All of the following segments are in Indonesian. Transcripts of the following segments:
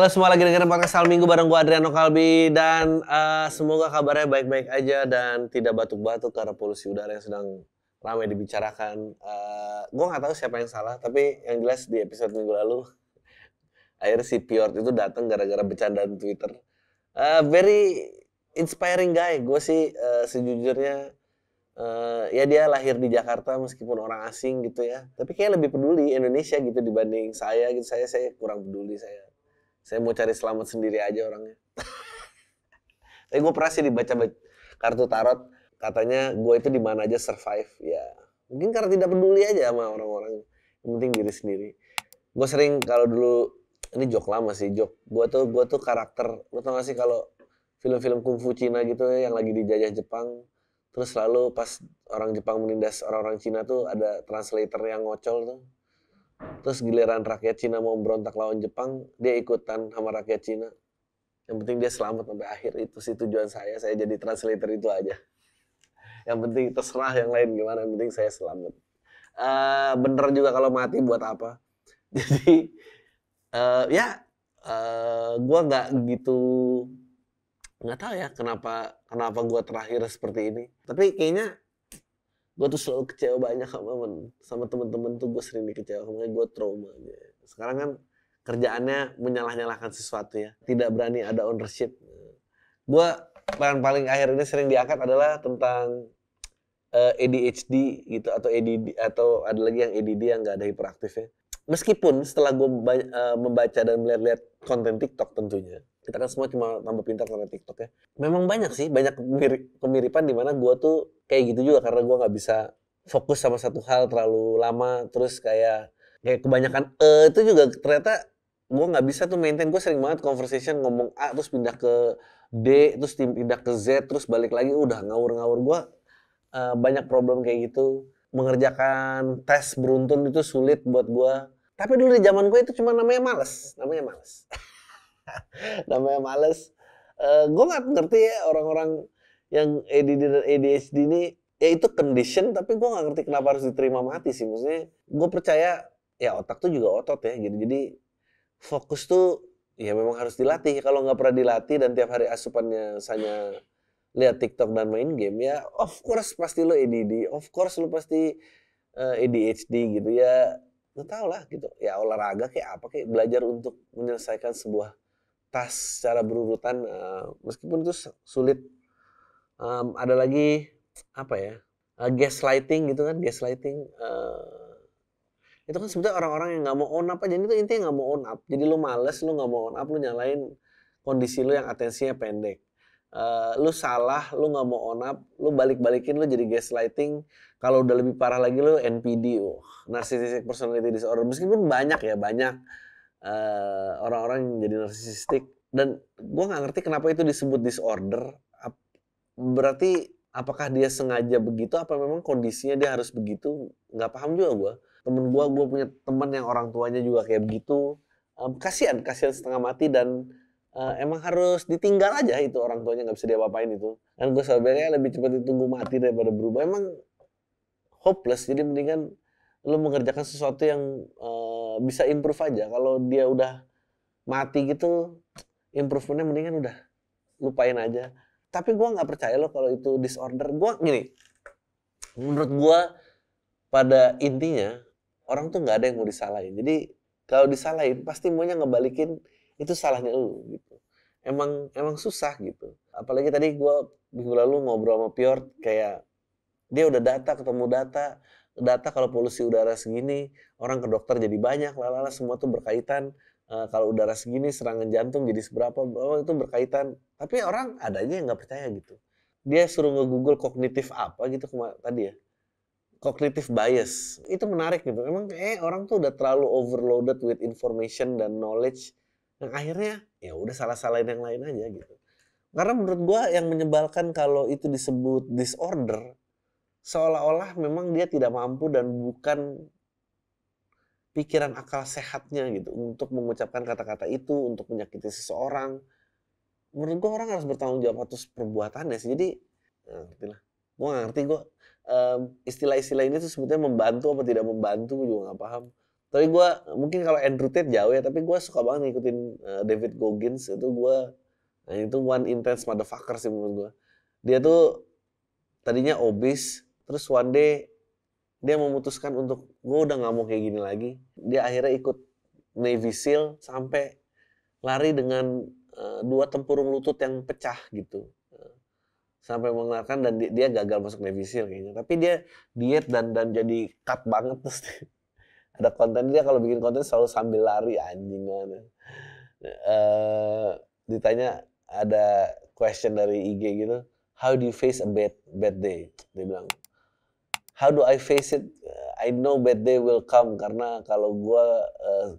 Halo semua, lagi dengerin podcast Hal Minggu bareng gua Adriano Kalbi dan semoga kabarnya baik-baik aja dan tidak batuk-batuk karena polusi udara yang sedang ramai dibicarakan. Gua nggak tahu siapa yang salah, tapi yang jelas di episode minggu lalu akhirnya si Piort itu datang gara-gara bercandaan Twitter. Very inspiring guy. Gue sih sejujurnya ya dia lahir di Jakarta meskipun orang asing gitu ya. Tapi kayak lebih peduli Indonesia gitu dibanding saya gitu. Saya kurang peduli saya. Saya mau cari selamat sendiri aja orangnya. Tapi gue pernah sih dibaca kartu tarot, katanya gue itu di mana aja survive. Ya mungkin karena tidak peduli aja sama orang-orang. Yang penting diri sendiri. Gue sering kalau dulu, ini joke lama sih, joke. Gue tuh karakter, lo tau gak sih kalau film-film kungfu Cina gitu ya, yang lagi dijajah Jepang, terus lalu pas orang Jepang menindas orang-orang Cina tuh ada translator yang ngocol tuh. Terus giliran rakyat Cina mau berontak lawan Jepang, dia ikutan sama rakyat Cina. Yang penting dia selamat sampai akhir, itu sih tujuan saya jadi translator itu aja. Yang penting terserah yang lain gimana, yang penting saya selamat. Bener juga kalau mati buat apa. Jadi gue nggak tahu ya kenapa gue terakhir seperti ini. Tapi kayaknya gue tuh selalu kecewa banyak sama temen-temen tuh, gue sering dikecewa, makanya gue trauma. Sekarang kan kerjaannya menyalah-nyalahkan sesuatu ya, tidak berani ada ownership. Gue paling akhir ini sering diangkat adalah tentang ADHD gitu, atau ADD, atau ada lagi yang ADD yang nggak ada hiperaktifnya. Meskipun setelah gue membaca dan melihat konten TikTok tentunya, kita kan semua cuma tambah pintar karena TikTok ya. Memang banyak kemiripan di mana gue tuh kayak gitu juga, karena gue nggak bisa fokus sama satu hal terlalu lama, terus kayak kebanyakan itu juga ternyata gue nggak bisa tuh maintain. Gue sering banget conversation ngomong A terus pindah ke D, terus pindah ke Z, terus balik lagi, udah ngawur-ngawur. Gue banyak problem kayak gitu. Mengerjakan tes beruntun itu sulit buat gue. Tapi dulu di zaman gue itu cuma namanya males. Namanya males. Gue nggak ngerti ya orang-orang yang ADD dan ADHD ini, ya itu condition, tapi gue nggak ngerti kenapa harus diterima mati sih. Maksudnya gue percaya ya otak tuh juga otot ya gitu. Jadi fokus tuh ya memang harus dilatih. Kalau nggak pernah dilatih dan tiap hari asupannya hanya lihat TikTok dan main game, ya of course pasti lo ADD, of course lo pasti ADHD gitu ya. Lo tau lah gitu. Ya olahraga kayak apa, kayak belajar untuk menyelesaikan sebuah tas secara berurutan, meskipun itu sulit. Ada lagi apa ya, gaslighting gitu kan. Gaslighting itu kan sebetulnya orang-orang yang nggak mau own up aja. Ini tuh intinya nggak mau own up. Jadi lu males, lu nggak mau own up, lu nyalain kondisi lu yang atensinya pendek. Lu salah, lu nggak mau own up, lu balik-balikin, lu jadi gaslighting. Kalau udah lebih parah lagi lu NPD, narcissistic personality disorder. Meskipun banyak orang-orang yang jadi narsisistik, dan gue nggak ngerti kenapa itu disebut disorder. Berarti apakah dia sengaja begitu, apa memang kondisinya dia harus begitu? Nggak paham juga gue. Gue punya teman yang orang tuanya juga kayak begitu. Kasihan setengah mati, dan emang harus ditinggal aja itu orang tuanya, nggak bisa diapa-apain itu. Dan gue sebenarnya lebih cepat ditunggu mati daripada berubah. Emang hopeless, jadi mendingan lo mengerjakan sesuatu yang bisa improve aja. Kalau dia udah mati gitu, improvementnya mendingan udah lupain aja. Tapi gue nggak percaya lo kalau itu disorder. Gue gini, menurut gue pada intinya orang tuh nggak ada yang mau disalahin. Jadi kalau disalahin pasti maunya ngebalikin itu salahnya lo gitu. Emang susah gitu. Apalagi tadi gue minggu lalu ngobrol sama Piort, kayak dia udah ketemu data kalau polusi udara segini, orang ke dokter jadi banyak, semua tuh berkaitan. Kalau udara segini serangan jantung jadi seberapa, itu berkaitan. Tapi orang ada aja yang nggak percaya gitu. Dia suruh nge-google kognitif apa gitu tadi ya. Cognitive bias. Itu menarik gitu. Emang orang tuh udah terlalu overloaded with information dan knowledge, yang akhirnya ya udah salah-salahin yang lain aja gitu. Karena menurut gua yang menyebalkan kalau itu disebut disorder, seolah-olah memang dia tidak mampu dan bukan pikiran akal sehatnya gitu untuk mengucapkan kata-kata itu, untuk menyakiti seseorang. Menurut gue orang harus bertanggung jawab atas perbuatannya sih. Jadi ngerti lah. Gue gak ngerti istilah-istilah ini tuh sebetulnya membantu apa tidak membantu, gue juga gak paham. Tapi gue mungkin kalau Andrew Tate jauh ya, tapi gue suka banget ngikutin David Goggins itu nah itu one intense motherfucker sih menurut gue. Dia tuh tadinya obese, terus one day dia memutuskan untuk gue udah nggak mau kayak gini lagi. Dia akhirnya ikut Navy SEAL sampai lari dengan 2 tempurung lutut yang pecah gitu. Sampai mengeluarkan dan dia gagal masuk Navy SEAL kayaknya. Tapi dia diet dan jadi cut banget terus. Ada konten dia kalau bikin konten selalu sambil lari anjing banget. Ditanya ada question dari IG gitu, how do you face a bad day? Dia bilang, how do I face it? I know bad day will come karena kalau gue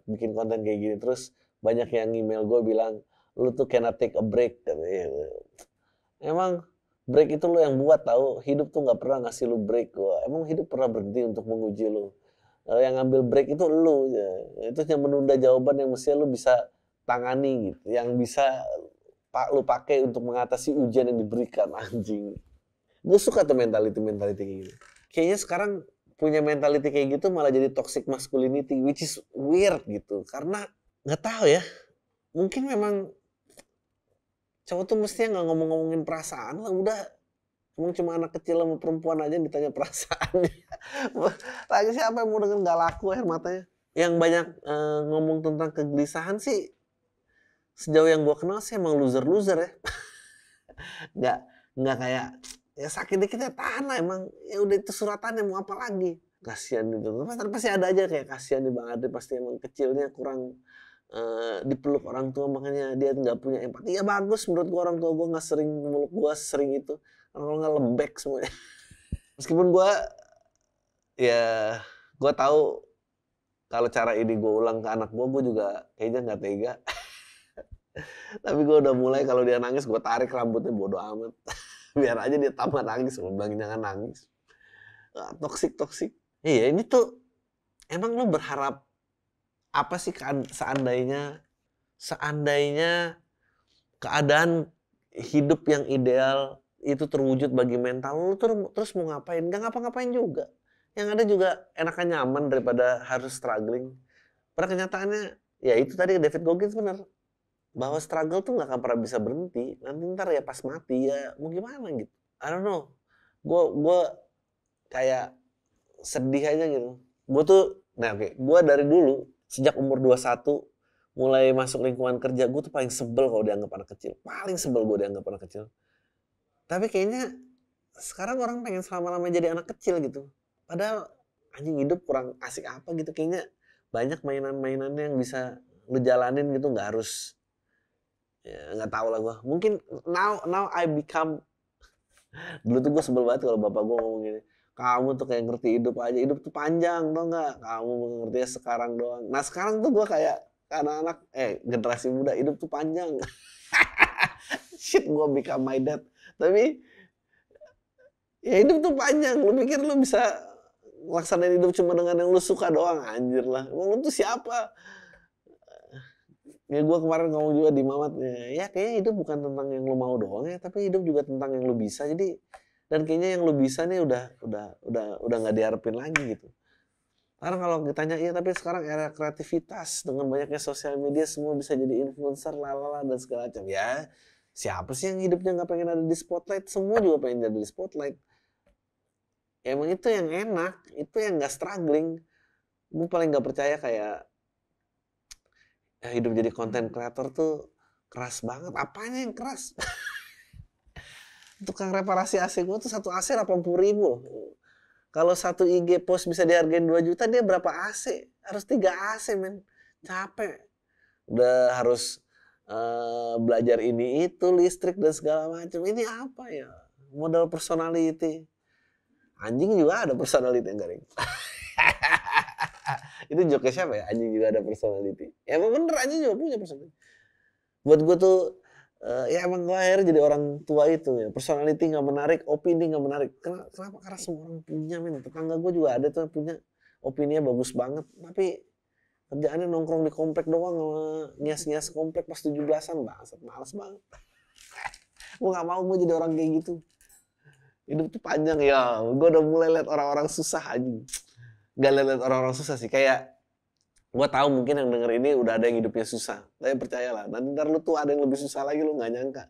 bikin konten kayak gini terus banyak yang email gue bilang lu tuh cannot take a break. Emang break itu lu yang buat tahu, hidup tuh nggak pernah ngasih lu break. Emang hidup pernah berhenti untuk menguji lu? Yang ngambil break itu lu, itu yang menunda jawaban yang mestinya lu bisa tangani gitu, yang bisa lu pakai untuk mengatasi ujian yang diberikan anjing. Gue suka tuh mentality kayak gitu. Kayaknya sekarang punya mentality kayak gitu malah jadi toxic masculinity, which is weird gitu. Karena nggak tahu ya, mungkin memang cowok tuh mestinya nggak ngomongin perasaan lah, udah. Emang cuma anak kecil sama perempuan aja yang ditanya perasaannya. Lagi siapa yang mau denger nggak laku air matanya. Yang banyak ngomong tentang kegelisahan sih, sejauh yang gue kenal sih emang loser ya. nggak kayak ya sakit dikit ya tahan lah, emang ya udah itu suratannya mau apa lagi. Kasihan itu. Pasti ada aja kayak kasihan nih Bang Adri, pasti emang kecilnya kurang dipeluk orang tua makanya dia nggak punya empati. Ya bagus menurut gue orang tua gue nggak sering meluk gue sering itu. Kalau nggak lembek semuanya. Meskipun gue tahu kalau cara ini gue ulang ke anak gue juga kayaknya nggak tega. Tapi gue udah mulai kalau dia nangis gue tarik rambutnya bodo amat. Biar aja dia tambah nangis, gue bilang jangan nangis. Toksik. Iya ini tuh emang lo berharap apa sih seandainya keadaan hidup yang ideal itu terwujud bagi mental lu terus mau ngapain? Gak ngapa-ngapain juga. Yang ada juga enakan nyaman daripada harus struggling. Pada kenyataannya ya itu tadi David Goggins benar, bahwa struggle tuh gak akan pernah bisa berhenti. Nanti ntar ya pas mati ya mau gimana gitu. I don't know. Gue kayak sedih aja gitu. Gue dari dulu sejak umur 21 mulai masuk lingkungan kerja, gue tuh paling sebel kalau dianggap anak kecil. Paling sebel gue dianggap anak kecil. Tapi kayaknya sekarang orang pengen selama-lamanya jadi anak kecil gitu. Padahal anjing hidup kurang asik apa gitu. Kayaknya banyak mainan-mainannya yang bisa lu jalanin gitu, nggak harus ya nggak tahu lah gue. Mungkin now I become dulu tuh gue sebel banget kalau bapak gue ngomong gini, kamu tuh kayak ngerti hidup aja, hidup tuh panjang tau nggak, kamu ngertinya sekarang doang. Nah sekarang tuh gue kayak anak-anak generasi muda, hidup tuh panjang. Shit, gue become my dad. Tapi ya hidup tuh panjang. Lu pikir lu bisa laksanain hidup cuma dengan yang lu suka doang? Anjir lah. Emang lu tuh siapa? Ya gue kemarin ngomong juga di Mamat, ya kayaknya hidup bukan tentang yang lu mau doang ya, tapi hidup juga tentang yang lu bisa. Jadi dan kayaknya yang lu bisa nih udah nggak diharapin lagi gitu. Karena kalau ditanya iya, tapi sekarang era kreativitas dengan banyaknya sosial media semua bisa jadi influencer lalala dan segala macam. Ya siapa sih yang hidupnya nggak pengen ada di spotlight? Semua juga pengen ada di spotlight. Ya, emang itu yang enak, itu yang nggak struggling. Gue paling nggak percaya kayak hidup jadi content creator tuh keras banget. Apanya yang keras? Tukang reparasi AC gue tuh satu AC 80.000 loh. Kalau satu IG post bisa dihargain 2 juta, dia berapa AC? Harus 3 AC men. Capek. Udah harus belajar ini itu, listrik dan segala macam. Ini apa ya? Modal personality. Anjing juga ada personality enggak, Ring? Itu joke siapa ya? Anjing juga ada personality. Ya emang bener, anjing juga punya personality. Buat gue tuh ya emang gue akhirnya jadi orang tua itu ya. Personality gak menarik, opini gak menarik. Kenapa? Karena semua orang punya men. Tetangga gue juga ada tuh yang punya opininya bagus banget. Tapi kerjaannya nongkrong di komplek doang sama ngias-ngias komplek pas 17-an. Bangsat, males banget. Gue gak mau gue jadi orang kayak gitu. Hidup tuh panjang ya. Gue udah mulai liat orang-orang susah aja. Gak liat orang-orang susah sih. Kayak Gue tahu mungkin yang denger ini udah ada yang hidupnya susah. Tapi percayalah, nanti ntar lu tuh ada yang lebih susah lagi lu nggak nyangka.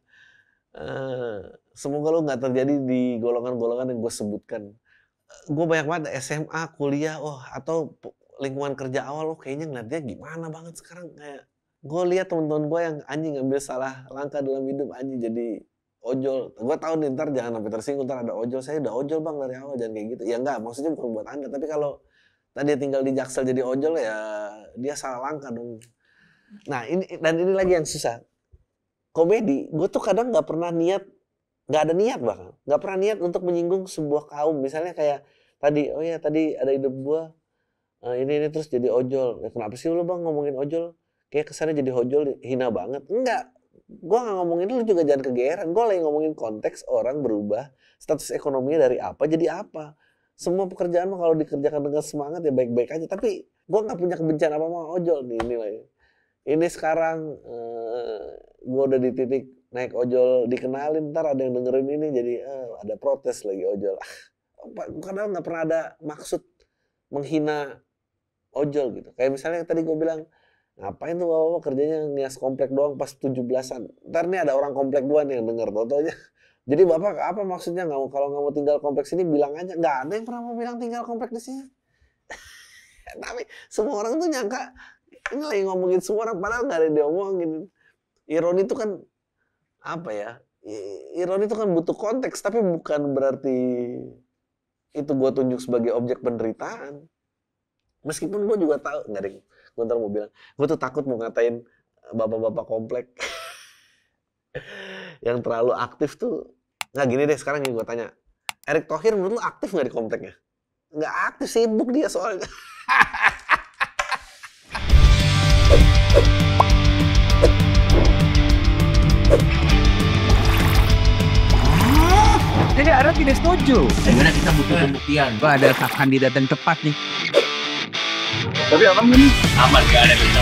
Semoga lu nggak terjadi di golongan-golongan yang gue sebutkan. Gue banyak banget SMA, kuliah, atau lingkungan kerja awal, kayaknya ngeliatnya gimana banget sekarang. Kayak gue lihat teman-teman gue yang anjing ngambil salah langkah dalam hidup, anjing jadi ojol. Gue tahu nih ntar jangan sampai tersinggung, ntar ada ojol. Saya udah ojol bang dari awal, jangan kayak gitu. Ya enggak, maksudnya bukan buat Anda. Tapi kalau tadi dia tinggal di Jaksel jadi ojol ya dia salah langkah dong. Nah ini lagi yang susah. Komedi, gue tuh kadang nggak ada niat bahkan. Nggak pernah niat untuk menyinggung sebuah kaum. Misalnya kayak tadi, tadi ada hidup gue, ini terus jadi ojol. Ya, kenapa sih lu bang ngomongin ojol? Kayak kesannya jadi ojol hina banget. Enggak. Gue nggak ngomongin lu juga jangan kegeeran. Gue lagi ngomongin konteks orang berubah status ekonominya dari apa jadi apa. Semua pekerjaan mah kalau dikerjakan dengan semangat ya baik-baik aja. Tapi gue nggak punya kebencian apa sama ojol nih ini lagi. Ini sekarang gue udah di titik naik ojol dikenalin, ntar ada yang dengerin ini jadi ada protes lagi ojol. Kadang nggak pernah ada maksud menghina ojol gitu. Kayak misalnya tadi gue bilang, ngapain tuh bapak kerjanya ngias komplek doang pas 17-an. Ntar nih ada orang komplek gua nih yang denger totonya. Jadi bapak apa maksudnya kalau nggak mau tinggal kompleks ini bilang aja. Nggak ada yang pernah mau bilang tinggal komplek di sini. Tapi semua orang tuh nyangka ini lagi ngomongin semua orang padahal nggak ada yang diomongin. Ironi itu kan apa ya? Ironi itu kan butuh konteks tapi bukan berarti itu gua tunjuk sebagai objek penderitaan. Meskipun gue juga tahu, nggak deh, gue ntar mau bilang, gue tuh takut mau ngatain bapak-bapak komplek yang terlalu aktif tuh. Nggak gini deh, sekarang gue tanya, Erick Thohir menurut lu aktif nggak di kompleknya? Nggak aktif, sibuk dia soalnya. Jadi Anda tidak setuju. Sebenarnya kita butuh pembuktian. Wah, ada kandidat yang tepat nih. Tapi aman gak ada kita.